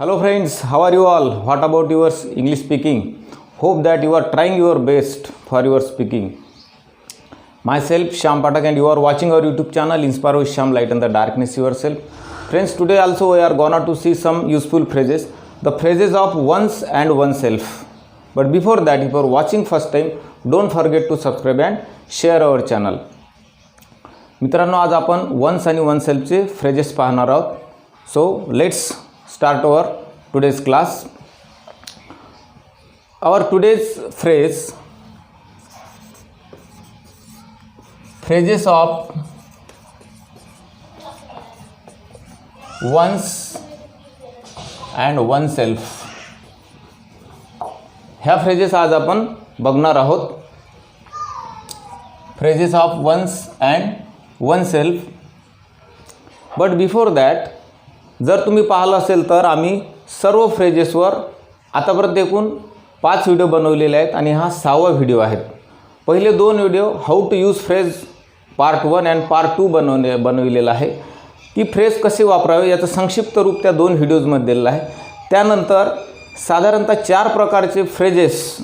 Hello friends, how are you all? What about your English speaking? Hope that you are trying your best for your speaking. Myself Shyam Patak and you are watching our YouTube channel Inspire with Shyam, Lighten the Darkness Yourself. Friends, today also we are gonna to see some useful phrases. The phrases of once and oneself. But before that, if you are watching first time, don't forget to subscribe and share our channel. मित्रांनो, आज आपण once आणि वनसेल्फचे phrases पाहणार आहोत. So let's start our today's class. Our today's phrases of once and oneself. ह्या phrases आज आपण बघणार आहोत. Phrases of once and oneself. But before that, जर तुम्ही पाहिलं असेल तर आम्ही सर्व फ्रेजेसवर आतापर्यंत एकूण 5 व्हिडिओ बनवलेले आहेत आणि हा 6वा व्हिडिओ आहे. पहिले 2 video how to use phrase part 1 and part 2 बनविलेला आहे. ती फ्रेज कसे वापरावे याचं संक्षिप्त रूप त्या 2 व्हिडिओजमध्ये दिलेलं आहे. त्यानंतर साधारणतः 4 प्रकारचे फ्रेजेस,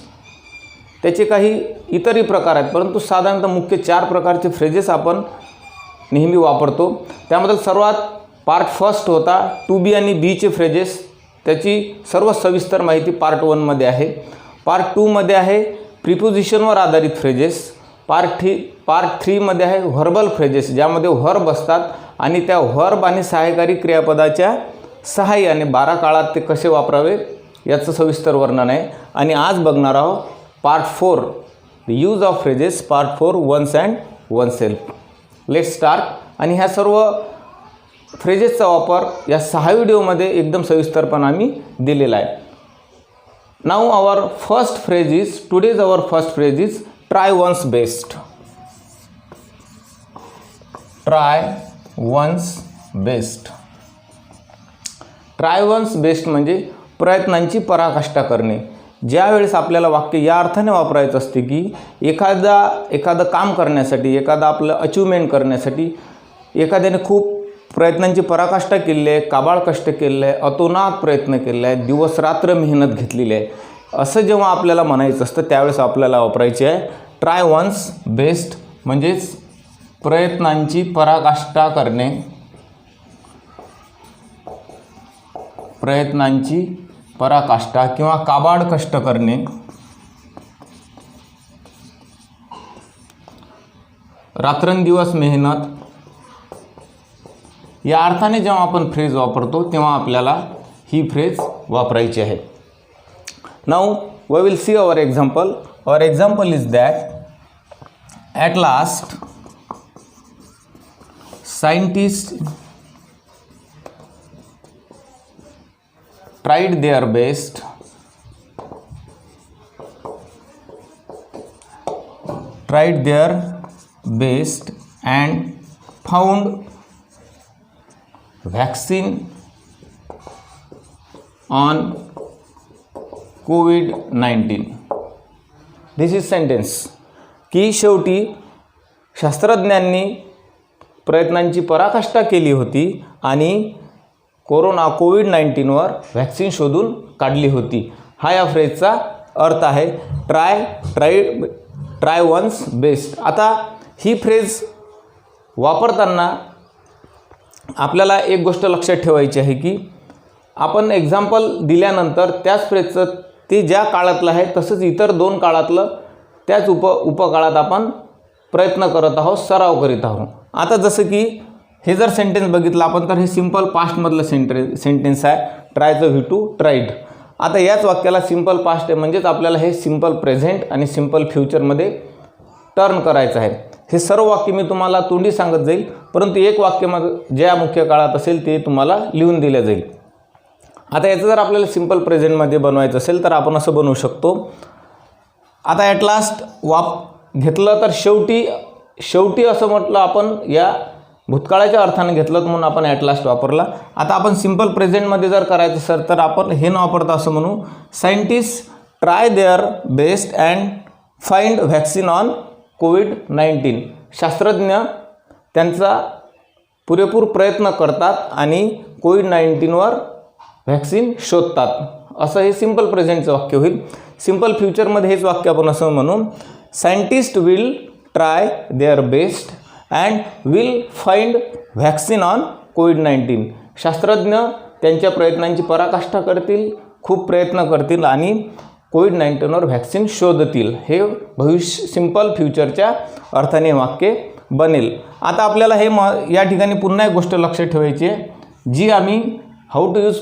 त्याचे काही इतरही प्रकार आहेत, परंतु साधारणतः मुख्य 4 प्रकारचे फ्रेजेस आपण नेहमी वापरतो. त्यामध्ये सर्वात पार्ट फर्स्ट होता टू बी आणि बीचे फ्रेजेस. त्याची सर्व सविस्तर माहिती पार्ट 1 मध्ये आहे. पार्ट 2 मध्ये आहे प्रिपोजिशनवर आधारित फ्रेजेस. पार्ट 3 मध्ये आहे व्हर्बल फ्रेजेस, ज्यामध्ये व्हर्ब असतात आणि त्या व्हर्ब आणि सहाय्यकारी क्रियापदाच्या सहाय्याने 12 काळात ते कसे वापरावे याचं सविस्तर वर्णन आहे. आणि आज बघणार आहोत part 4 the use of phrases, part 4 once and oneself. Let's start. आणि ह्या सर्व फ्रेजेसचा वापर या 6 व्हिडिओमध्ये एकदम सविस्तरपणे आम्ही दिलेला आहे. Now our first phrase is, today's our first phrase is try once best. Try once best. Try once best म्हणजे प्रयत्नांची पराकाष्ठा करणे. ज्यावेळेस आपल्याला वाक्य या अर्थाने वापरायचं असते की एखादं काम करण्यासाठी, एखादं आपलं अचिव्हमेंट करण्यासाठी एखाद्याने खूप प्रयत्नांची पराकाष्ठा केलेली आहे, काबाळ कष्ट केलेलं आहे, अतोनात प्रयत्न केलेला आहे, दिवस रात्र मेहनत घेतलेली आहे, असं जेव्हा आपल्याला म्हणायचं असतं त्यावेळेस आपल्याला वापरायचे आहे ट्राय वन्स बेस्ट. म्हणजेच प्रयत्नांची पराकाष्ठा करणे, प्रयत्नांची पराकाष्ठा किंवा काबाड कष्ट करणे. रात्रंदिवस मेहनत या अर्थाने जेव्हा आपण फ्रेज वापरतो तेव्हा आपल्याला ही फ्रेज वापरायची आहे. Now we will see our example. Our example is that at last scientist tried their best and found vaccine on COVID-19. This is sentence की शेवटी शास्त्रज्ञांनी प्रयत्नांची पराकाष्ठा केली होती आणि कोविड-19वर व्हॅक्सिन शोधून काढली होती. हा या फ्रेजचा अर्थ आहे. Try once best. आता ही फ्रेज वापरताना आपल्याला एक गोष्ट लक्षात ठेवायची आहे की आपण एक्झाम्पल दिल्यानंतर त्याच फ्रेजचं ते ज्या काळातलं आहे तसंच इतर 2 काळातलं त्याच उपकाळात आपण प्रयत्न करत आहोत, सराव करीत आहोत. आता जसं की हे जर सेंटेन्स बघितलं आपण तर हे सिंपल पास्टमधलं सेंटेन्स आहे. ट्रायचं व्ही टू ट्राईड. आता याच वाक्याला सिंपल पास्ट आहे, म्हणजेच आपल्याला हे सिंपल प्रेझेंट आणि सिंपल फ्युचरमध्ये टर्न करायचं आहे. हे सर्व वाक्य मी तुम्हाला तोंडी सांगत जाईल, परंतु एक वाक्यामध्ये ज्या मुख्य काळात असेल ते तुम्हाला लिहून दिलं जाईल. आता याचं जर आपल्याला सिंपल प्रेझेंटमध्ये बनवायचं असेल तर आपण असं बनवू शकतो. आता ॲट लास्ट घेतलं तर शेवटी असं म्हटलं आपण, या भूतकाळाच्या अर्थाने घेतलं म्हणून आपण ॲट लास्ट वापरला. आता आपण सिंपल प्रेझेंटमध्ये जर करायचं असेल तर आपण हे न वापरता असं म्हणू scientist try their best and find vaccine on COVID-19. शास्त्रज्ञ त्यांचा पुरेपूर प्रयत्न करतात आणि कोविड-19वर व्हॅक्सिन शोधतात, असं हे सिम्पल प्रेझेंटचं वाक्य होईल. सिम्पल फ्युचरमध्ये हेच वाक्य आपण असं म्हणू, scientist will try their best and will find vaccine on कोविड-19. शास्त्रज्ञ त्यांच्या प्रयत्नांची पराकाष्ठा करतील, खूप प्रयत्न करतील आणि कोविड-19वर व्हॅक्सिन शोधतील. हे भविष्य सिम्पल फ्युचरच्या अर्थाने वाक्य बनेल. आता आपल्याला हे या ठिकाणी पुन्हा एक गोष्ट लक्षात ठेवायची आहे, जी आम्ही how to use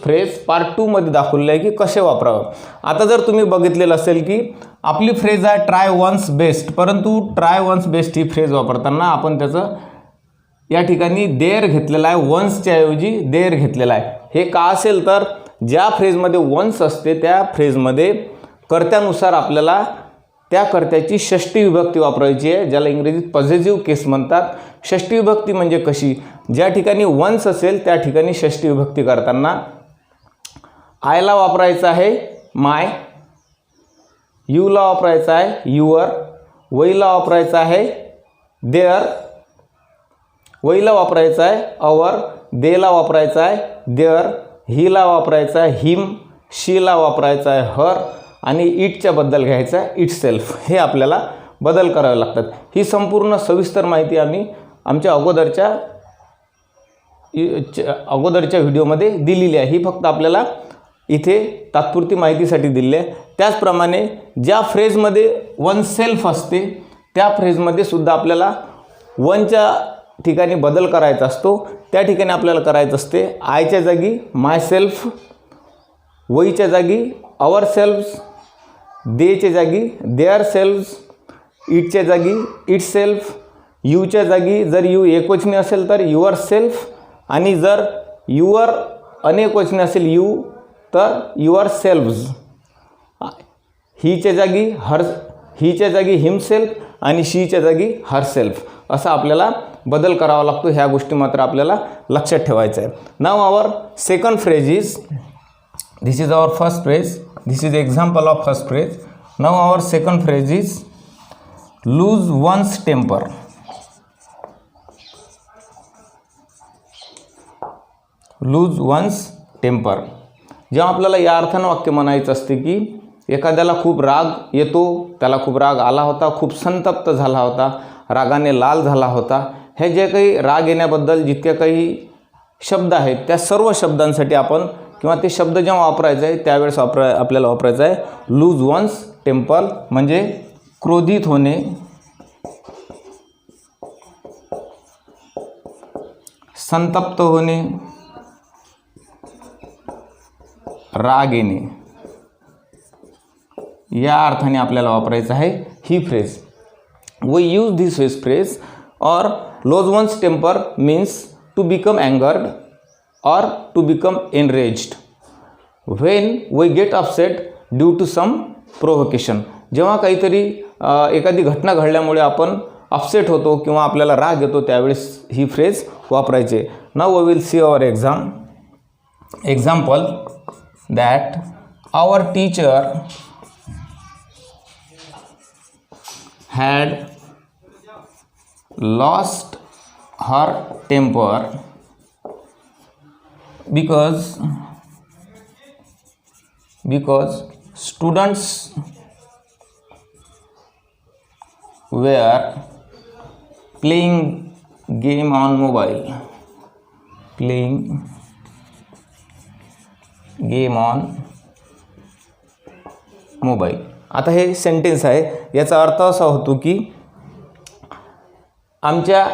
phrase part 2 मध्ये दाखवलेलं आहे की कसे वापरावं. आता जर तुम्ही बघितलेलं असेल की आपली फ्रेज आहे ट्राय वन्स बेस्ट, परंतु ट्राय वन्स बेस्ट ही फ्रेज वापरताना आपण त्याचं या ठिकाणी देअर घेतलेला आहे, वन्सच्या ऐवजी देअर घेतलेला आहे. हे का असेल तर ज्या फ्रेजमध्ये वन्स असते त्या फ्रेजमध्ये कर्त्यानुसार आपल्याला त्या कर्त्याची षष्ठी विभक्ती वापरायची आहे, ज्याला इंग्रजीत पॉझिटिव्ह केस म्हणतात. षष्ठी विभक्ती म्हणजे कशी, ज्या ठिकाणी वन्स असेल त्या ठिकाणी षष्ठी विभक्ती करताना आयला वापरायचं आहे माय, यूला वापरायचं आहे युअर, वैला वापरायचं आहे देअर, वैला वापरायचं आहे अवर, देला वापरायचं आहे देअर, हिला वापरायचं आहे हिम, शीला वापरायचं आहे हर आणि इटच्या बद्दल घ्यायचं आहे इट सेल्फ. हे आपल्याला बदल करावे लागतात. ही संपूर्ण सविस्तर माहिती आम्ही आमच्या अगोदरच्या व्हिडिओमध्ये दिलेली आहे. ही फक्त आपल्याला इथे तात्पुरती माहितीसाठी दिली आहे. त्याचप्रमाणे ज्या फ्रेजमध्ये वन सेल्फ असते त्या फ्रेजमध्ये सुद्धा आपल्याला वनच्या ठिकाणी बदल करायचा असतो. त्या ठिकाणी आपल्याला करायचं असते आयच्या जागी माय सेल्फ, वईच्या जागी आवर सेल्फ्स, देच्या जागी देअर सेल्फ्स, इटच्या जागी इट सेल्फ, यूच्या जागी जर यू एकवचनी असेल तर युअर सेल्फ आणि जर युअर अनेकवचनी असेल यू तर युअर सेल्फ्स, हीच्या जागी हिमसेल्फ आणि शीच्या जागी हर सेल्फ, असा आपल्याला बदल करावा लागतो. ह्या गोष्टी मात्र आपल्याला लक्षात ठेवायचं आहे. Now our second phrase is, this is our first phrase, this is example of first phrase. Now our second phrase is lose one's temper. lose one's temper. जेव्हा आपल्याला या अर्थानं वाक्य म्हणायचं असते की एखाद्याला खूप राग येतो, त्याला खूप राग आला होता, खूप संतप्त झाला होता, रागाने लाल झाला होता, हे जे काही राग येण्याबद्दल जितके काही शब्द आहेत त्या सर्व शब्दांसाठी आपण किंवा ते शब्द जेव्हा वापरायचे आहे त्यावेळेस आपल्याला वापरायचं आहे लूज वन्स टेम्पर, म्हणजे क्रोधित होणे, संतप्त होणे, राग येणे, या अर्थाने आपल्याला वापरायचं आहे ही phrase. We use this phrase or lose one's temper means to become angered or to become enraged when we get upset due to some provocation. जेव्हा काहीतरी एखादी घटना घडल्यामुळे आपण अपसेट होतो किंवा आपल्याला राग येतो त्यावेळेस ही फ्रेज वापरायची. Now we will see our example that our teacher had lost her temper because students were playing game on mobile. आता हे सेंटेन्स आहे, याचा अर्थ असा होतो की आमच्या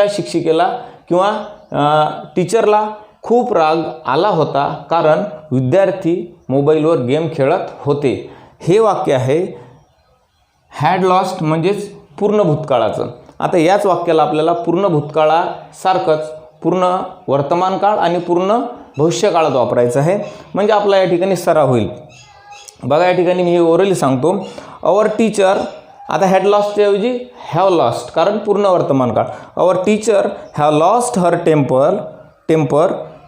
शिक्षिकेला किंवा टीचरला खूप राग आला होता कारण विद्यार्थी मोबाईलवर गेम खेळत होते. हे वाक्य आहे हॅड लॉस्ट म्हणजेच पूर्ण भूतकाळाचं. आता याच वाक्याला आपल्याला पूर्ण भूतकाळासारखंच पूर्ण वर्तमान काळ आणि पूर्ण भविष्यकाळात वापरायचं आहे, म्हणजे आपला या ठिकाणी सराव होईल. बघा या ठिकाणी मी हे ओरली सांगतो. अवर टीचर, आता हॅड लॉस्टच्या ऐवजी हॅव लॉस्ट, कारण पूर्ण वर्तमान काळ. Our teacher have lost her temper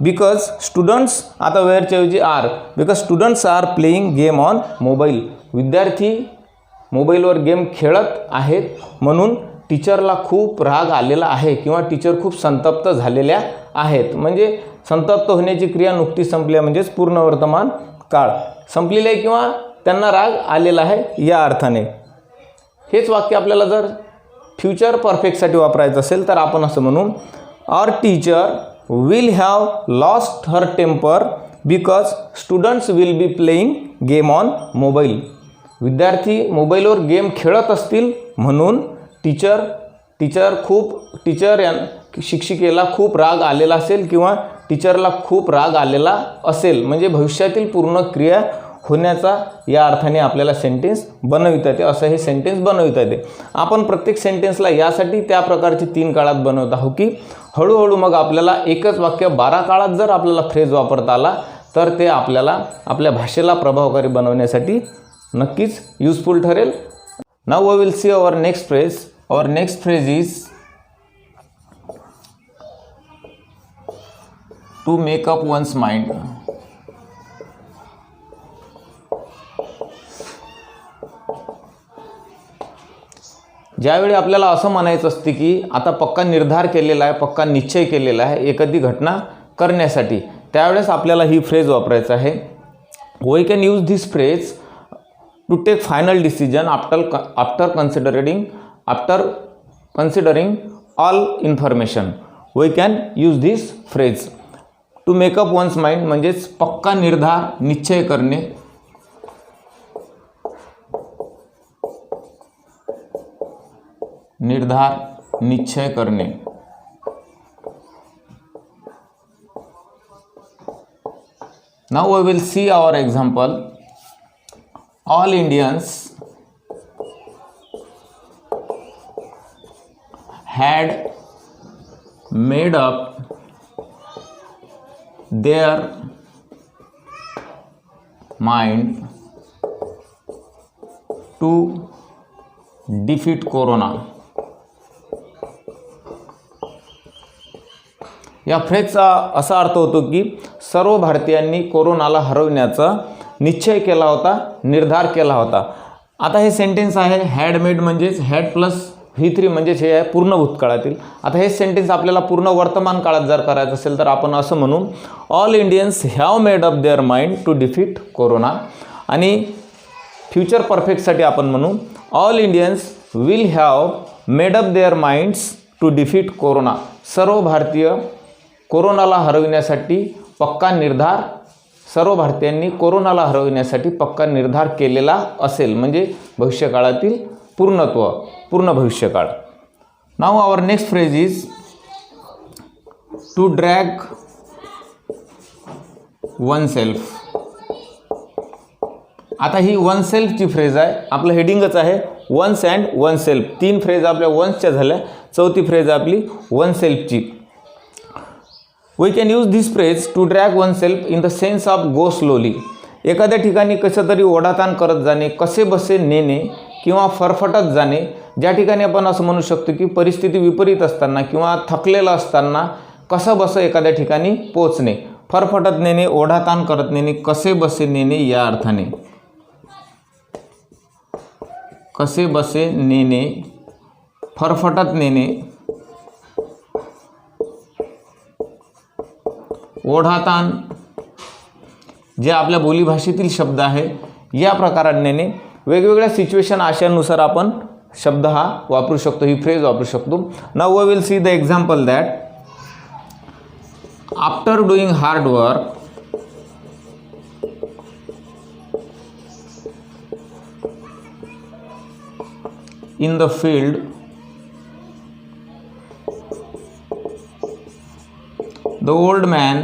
because students, आता वेअरच्या ऐवजी are, because students are playing game on mobile. विद्यार्थी मोबाईलवर गेम खेळत आहेत म्हणून टीचरला खूप राग आलेला आहे किंवा टीचर खूप संतप्त झालेल्या आहेत. म्हणजे संतप्त होण्याची क्रिया नुकतीच संपली आहे, म्हणजेच पूर्ण वर्तमान काळ संपलेला आहे किंवा त्यांना राग आलेला आहे या अर्थाने. हेच वाक्य आपल्याला जर फ्युचर परफेक्टसाठी वापरायचं असेल तर आपण असं म्हणू, our teacher will have lost her temper because students will be playing game on mobile. विद्यार्थी मोबाईलवर गेम खेळत असतील म्हणून शिक्षिकेला खूप राग आलेला असेल किंवा टीचरला खूप राग आलेला असेल. म्हणजे भविष्यातील पूर्ण क्रिया होण्याचा या अर्थाने आपल्याला सेंटेन्स बनविता येते. असं हे सेंटेन्स बनविता येते. आपण प्रत्येक सेंटेन्सला यासाठी त्या प्रकारची 3 काळात बनवत आहोत की हळूहळू मग आपल्याला एकच वाक्य 12 काळात जर आपल्याला फ्रेज वापरता आला तर ते आपल्याला आपल्या भाषेला प्रभावकारी बनवण्यासाठी नक्कीच युजफुल ठरेल. Now we will see our next phrase. Our next phrase is to make up once mind. ज्यावेळी आपल्याला असं म्हणायचं असते की आता पक्का निर्धार केलेला आहे, पक्का निश्चय केलेला आहे एखादी घटना करण्यासाठी, त्यावेळेस आपल्याला ही फ्रेज वापरायचं आहे. We can use this phrase to take final decision after considering all information. We can use this phrase to make up once mind म्हणजेच पक्का निर्धार निश्चय करणे. निर्धार निश्चय करणे. Now we will see our example. All Indians had made up their mind to defeat Corona. या फ्रेजचा असा अर्थ होतो की सर्व भारतीयांनी कोरोनाला हरवण्याचा निश्चय केला होता, निर्धार केला होता. आता हे सेंटेन्स आहे हॅड मेड म्हणजेच हॅड प्लस V3 म्हणजेच हे आहे पूर्ण भूतकाळातील. आता हे सेंटेन्स आपल्याला पूर्ण वर्तमान काळात जर करायचं असेल तर आपण असं म्हणू, all Indians have made up their mind to defeat corona. आणि फ्युचर परफेक्टसाठी आपण म्हणू, all Indians will have made up their minds to defeat corona. सर्व भारतीय कोरोनाला हरविण्यासाठी पक्का निर्धार, सर्व भारतीयांनी कोरोनाला हरविण्यासाठी पक्का निर्धार केलेला असेल. म्हणजे भविष्यकाळातील पूर्णत्व, पूर्ण भविष्यकाळ. Now our next phrase is to drag one self. आता ही वन सेल्फची फ्रेज आहे. आपलं हेडिंगच आहे one's and one self. 3 phrase आपल्या वन्सच्या झाल्या, 4थी फ्रेज आपली वन सेल्फची. We can use this phrase to drag one self in the sense of go slowly. एखाद्या ठिकाणी कसं तरी ओढाताण करत जाणे, कसे बसे नेणे किंवा फरफटत जाणे. ज्या ठिकाणी आपण असं म्हणू शकतो की परिस्थिती विपरीत असताना किंवा थकलेलं असताना कसं बसं एखाद्या ठिकाणी पोचणे. फरफटत नेणे, ओढाताण करत नेणे, कसे बसे नेणे या अर्थाने. कसे बसे नेणे, फरफटत नेणे, ओढाताण जे आपल्या बोलीभाषेतील शब्द आहे या प्रकाराने वेगवेगळ्या सिच्युएशन आशयानुसार आपण शब्द हा वापरू शकतो, ही फ्रेज वापरू शकतो. Now we will see the example that after doing hard work in the field, the old man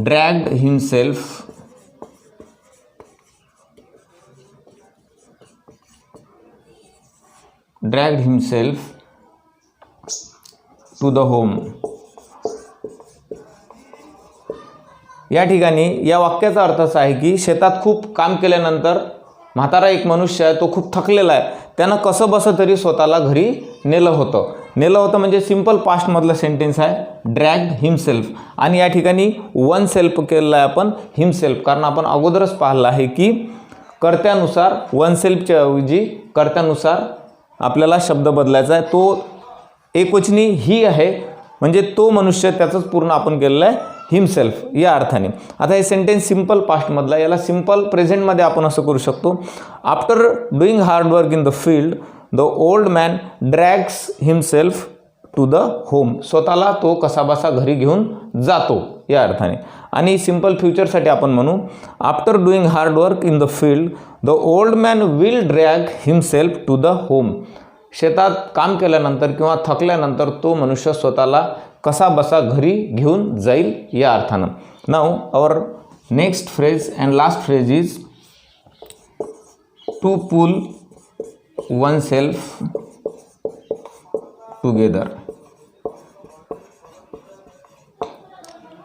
dragged himself to the home. या ठिकाणी या वाक्याचा अर्थ असा आहे की शेतात खूप काम केल्यानंतर म्हातारा एक मनुष्य आहे, तो खूप थकलेला आहे, त्यानं कसं बसं तरी स्वतःला घरी नेलं होतं म्हणजे सिंपल पास्टमधलं सेंटेन्स आहे ड्रॅग्ड हिमसेल्फ. आणि या ठिकाणी वन सेल्फ केलेलं आहे आपण हिमसेल्फ, कारण आपण अगोदरच पाहिलं आहे की कर्त्यानुसार वन सेल्फच्या ऐवजी कर्त्यानुसार आपल्याला शब्द बदलायचा आहे. तो एकवचनी ही आहे, म्हणजे तो मनुष्य, त्याचंच पूर्ण आपण केलेलं आहे हिमसेल्फ या अर्थाने. आता हे सेंटेन्स सिम्पल पास्टमधला, याला सिम्पल प्रेझेंटमध्ये आपण असं करू शकतो. After doing hard work in the field the old man drags himself to the home. स्वतःला तो कसाबसा घरी घेऊन जातो या अर्थाने. आणि सिम्पल फ्युचरसाठी आपण म्हणू after doing hard work in the field the old man will drag himself to the home. शेतात काम केल्यानंतर किंवा थकल्यानंतर तो मनुष्य स्वतःला कसा बसा घरी घेऊन जाईल या अर्थानं. Now our next phrase and last phrase is to pull one self together.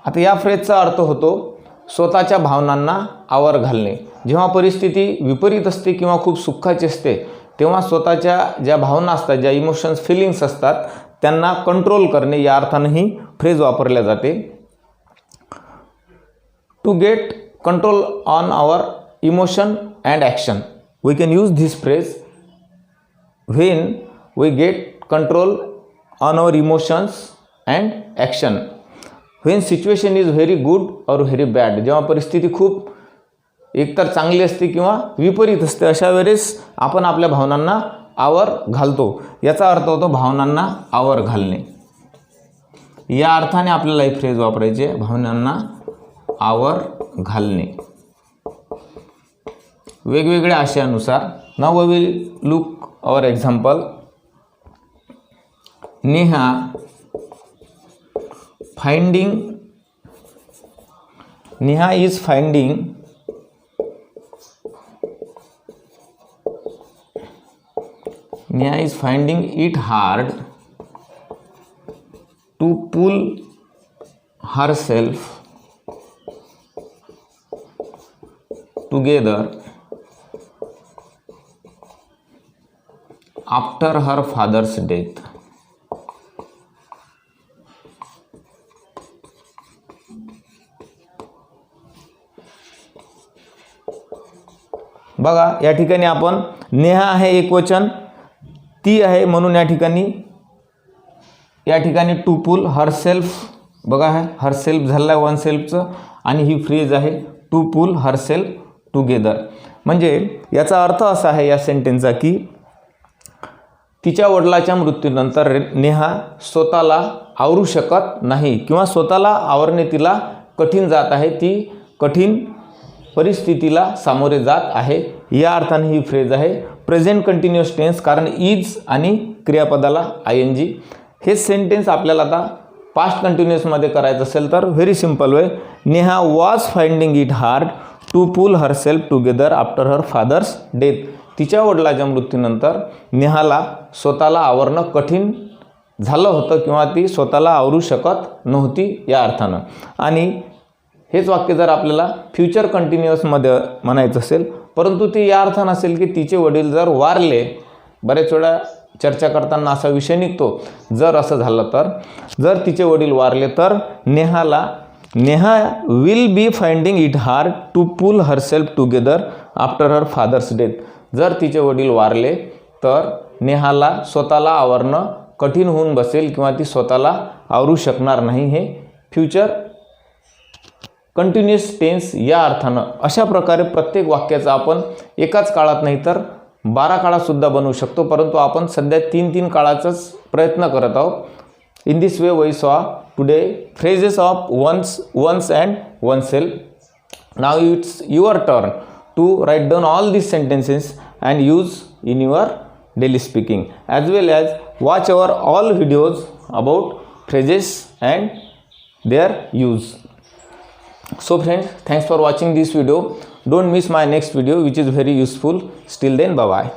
आता या फ्रेजचा अर्थ होतो स्वतःच्या भावनांना आवर घालणे. जेव्हा परिस्थिती विपरीत असते किंवा खूप सुखाची असते तेव्हा स्वतःच्या ज्या भावना असतात, ज्या इमोशन्स फिलिंग्स असतात, त्यांना कंट्रोल करणे या अर्थानं ही फ्रेज वापरल्या जाते. To get control on our emotion and action we can use this phrase when we get control on our emotions and action. When situation is very good और very bad. जेव्हा परिस्थिती खूप एकतर चांगली असते किंवा विपरीत असते अशा वेळेस आपण आपल्या भावनांना आवर घालतो. याचा अर्थ होतो भावनांना आवर घालणे. या अर्थाने आपल्याला ही फ्रेज वापरायची आहे, भावनांना आवर घालणे. वेगवेगळ्या आशयानुसार. Now we will look our example. Neha is finding it hard to pull herself together after her father's death. बघा या ठिकाणी आपण नेहा आहे एकवचन, ती आहे म्हणून या ठिकाणी टू पुल हरसेल्फ. बघा आहे हरसेल्फ झालं आहे वन सेल्फचं, आणि ही फ्रेज आहे टू पुल हरसेल्फ टुगेदर. म्हणजे याचा अर्थ असा आहे या सेंटेन्सचा की तिच्या वडिलाच्या मृत्यूनंतर नेहा स्वतःला आवरू शकत नाही किंवा स्वतःला आवरणे तिला कठीण जात आहे. ती कठीण परिस्थितीला सामोरे जात आहे या अर्थाने ही फ्रेज आहे. प्रेझेंट कंटिन्युअस टेन्स, कारण इज आणि क्रियापदाला ING. हे सेंटेन्स आपल्याला आता पास्ट कंटिन्युअसमध्ये करायचं असेल तर very simple way. Neha was finding it hard to pull herself together after her father's death. तिच्या वडिलाच्या मृत्यूनंतर नेहाला स्वतःला आवरणं कठीण झालं होतं किंवा ती स्वतःला आवरू शकत नव्हती या अर्थानं. आणि हेच वाक्य जर आपल्याला फ्युचर कंटिन्युअसमध्ये म्हणायचं असेल, परंतु ते या अर्थानं असेल की तिचे वडील जर वारले. बरेच वेळा चर्चा करताना असा विषय निघतो, जर असं झालं तर, जर तिचे वडील वारले तर Neha will be finding it hard to pull herself together after her father's death. जर तिचे वडील वारले तर नेहाला स्वतःला आवरणं कठीण होऊन बसेल किंवा ती स्वतःला आवरू शकणार नाही. हे फ्युचर कंटिन्युअस टेन्स या अर्थानं. अशा प्रकारे प्रत्येक वाक्याचा आपण एकाच काळात नाही तर 12 काळातसुद्धा बनवू शकतो, परंतु आपण सध्या 3 काळाचाच प्रयत्न करत आहोत. In this way we saw today phrases of once and one self. Now it's your turn to write down all these sentences and use in your daily speaking, as well as watch our all videos about phrases and their use. So friends, thanks for watching this video. Don't miss my next video which is very useful. Till then, bye bye.